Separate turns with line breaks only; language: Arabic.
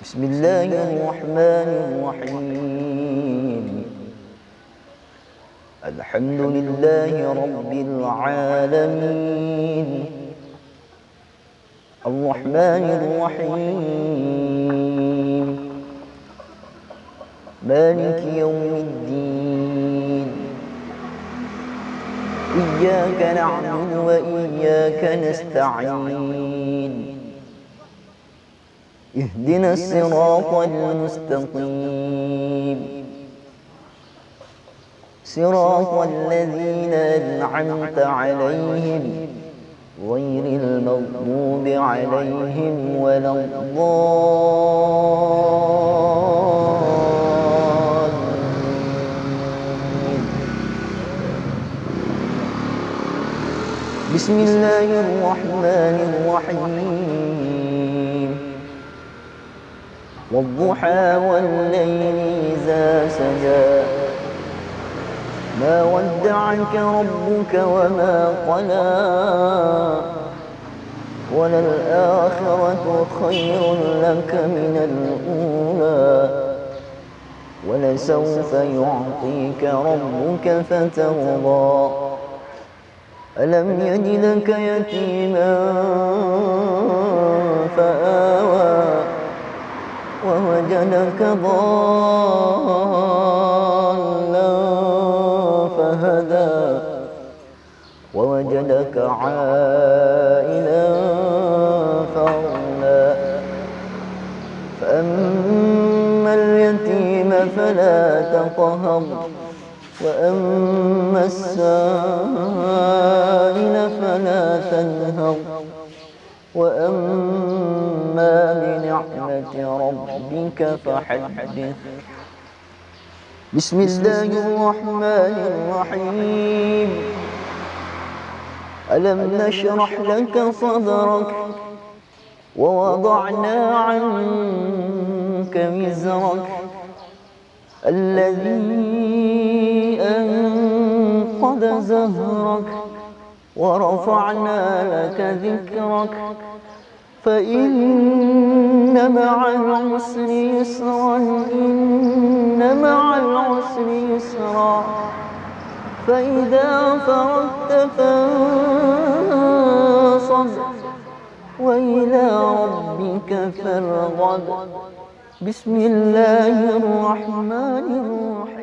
بسم الله الرحمن الرحيم. الحمد لله رب العالمين، الرحمن الرحيم، مالك يوم الدين. إياك نعبد وإياك نستعين، اهدنا الصراط المستقيم، صراط الذين أنعمت عليهم غير المغضوب عليهم ولا الضالين. بسم الله الرحمن الرحيم. والضحى والليل إذا سجى، ما ودعك ربك وما قلى، وللآخرة خير لك من الأولى، ولسوف يعطيك ربك فترضى. ألم يجدك يتيما فآوى، ووجدك ضالا فهدى، ووجدك عائلا فأغنى. فأما اليتيم فلا تقهر، وأما السائل فلا تنهر، وأما بنعمة ربك فحدث. بسم الله الرحمن الرحيم. ألم نشرح لك صدرك، ووضعنا عنك وزرك الذي أنقض ظهرك، ورفعنا لك ذكرك، فإن مع العسر يسرا، إن مع العسر يسرا، فإذا فرغت فانصب، وإلى ربك فارغب. بسم الله الرحمن الرحيم.